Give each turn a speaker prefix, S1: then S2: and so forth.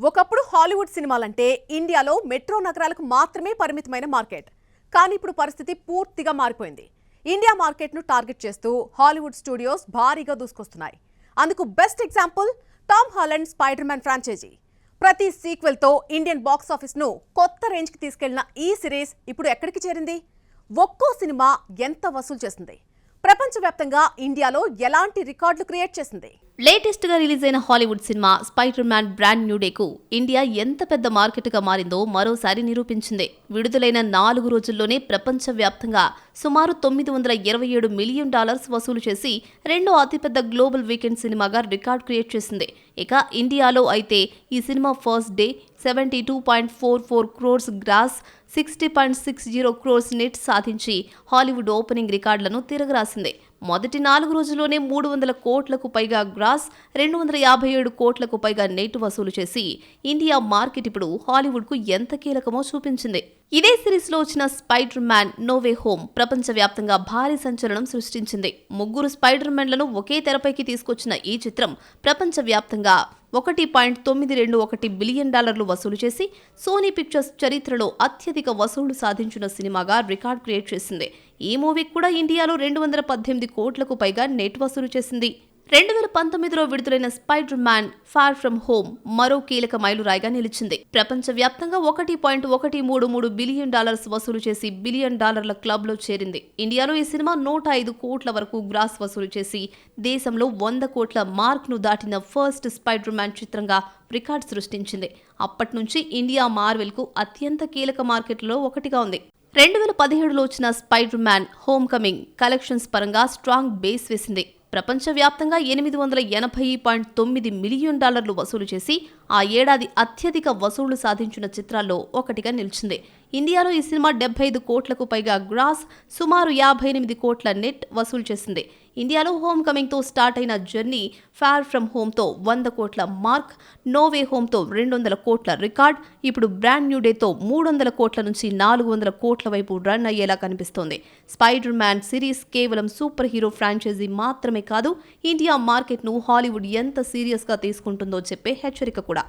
S1: ఒకప్పుడు హాలీవుడ్ సినిమాలంటే ఇండియాలో మెట్రో నగరాలకు మాత్రమే పరిమితమైన మార్కెట్. కానీ ఇప్పుడు పరిస్థితి పూర్తిగా మారిపోయింది. ఇండియా మార్కెట్ను టార్గెట్ చేస్తూ హాలీవుడ్ స్టూడియోస్ భారీగా దూసుకొస్తున్నాయి. అందుకు best example Tom Holland Spider Man franchise. ప్రతి సీక్వెల్తో ఇండియన్ బాక్స్ ఆఫీస్ను కొత్త రేంజ్కి తీసుకెళ్లిన ఈ సిరీస్ ఇప్పుడు ఎక్కడికి చేరింది? ఒక్కో సినిమా ఎంత వసూలు చేసింది? ప్రపంచవ్యాప్తంగా ఇండియాలో ఎలాంటి రికార్డులు క్రియేట్ చేసింది?
S2: లేటెస్ట్ గా రిలీజ్ అయిన హాలీవుడ్ సినిమా స్పైడర్ మ్యాన్ బ్రాండ్ న్యూ డేకు ఇండియా ఎంత పెద్ద మార్కెట్ గా మారిందో మరోసారి నిరూపించింది. విడుదలైన 4 రోజుల్లోనే ప్రపంచవ్యాప్తంగా సుమారు $927 మిలియన్ వసూలు చేసి రెండో అతిపెద్ద గ్లోబల్ వీకెండ్ సినిమాగా రికార్డ్ క్రియేట్ చేసింది. ఇక ఇండియాలో అయితే ఈ సినిమా first day 72.44 crores gross, 60.60 crores net సాధించి హాలీవుడ్ ఓపెనింగ్ రికార్డులను తిరగరాసింది. మొదటి 4 రోజుల్లోనే 300 కోట్లకు పైగా గ్రాస్, 257 కోట్లకు పైగా నెట్ వసూలు చేసి ఇండియా మార్కెట్ ఇప్పుడు హాలీవుడ్కు ఎంత కీలకమో చూపించింది. ఇదే సిరీస్లో వచ్చిన Spider Man No Way Home ప్రపంచవ్యాప్తంగా భారీ సంచలనం సృష్టించింది. 3 స్పైడర్ మ్యాన్లను ఒకే తెరపైకి తీసుకొచ్చిన ఈ చిత్రం ప్రపంచవ్యాప్తంగా $1.921 బిలియన్ వసూలు చేసి సోనీ పిక్చర్స్ చరిత్రలో అత్యధిక వసూళ్లు సాధించిన సినిమాగా రికార్డ్ క్రియేట్ చేసింది. ఈ మూవీకి కూడా ఇండియాలో 218 కోట్లకు పైగా నెట్ వసూలు చేసింది. 2019లో విడుదలైన Spider Man Far From Home మరో కీలక మైలురాయిగా నిలిచింది. ప్రపంచవ్యాప్తంగా $1.133 బిలియన్ వసూలు చేసి $1 బిలియన్ క్లబ్ లో చేరింది. ఇండియాలో ఈ సినిమా 105 కోట్ల వరకు గ్రాస్ వసూలు చేసి దేశంలో 100 కోట్ల మార్క్ ను దాటిన ఫస్ట్ స్పైడర్ మ్యాన్ చిత్రంగా రికార్డ్ సృష్టించింది. అప్పటి నుంచి ఇండియా మార్వెల్ కు అత్యంత కీలక మార్కెట్లలో ఒకటిగా ఉంది. 2017లో వచ్చిన Spider man home coming collections పరంగా స్ట్రాంగ్ బేస్ వేసింది. ప్రపంచవ్యాప్తంగా $880.9 మిలియన్ వసూలు చేసి ఆ ఏడాది అత్యధిక వసూళ్లు సాధించిన చిత్రాల్లో ఒకటిగా నిలిచింది. ఇండియాలో ఈ సినిమా 75 కోట్లకు పైగా గ్రాస్, సుమారు 58 కోట్ల నెట్ వసూలు చేసింది. ఇండియాలో హోమ్ కమింగ్తో స్టార్ట్ అయిన జర్నీ ఫార్ ఫ్రమ్ హోమ్తో 100 కోట్ల మార్క్, నో వే హోమ్తో 200 కోట్ల రికార్డ్, ఇప్పుడు బ్రాండ్ న్యూ డేతో 300 కోట్ల నుంచి 400 కోట్ల వైపు రన్ అయ్యేలా కనిపిస్తోంది. స్పైడర్ మ్యాన్ సిరీస్ కేవలం సూపర్ హీరో ఫ్రాంచైజీ మాత్రమే కాదు, ఇండియా మార్కెట్ను హాలీవుడ్ ఎంత సీరియస్గా తీసుకుంటుందో చెప్పే హెచ్చరిక కూడా.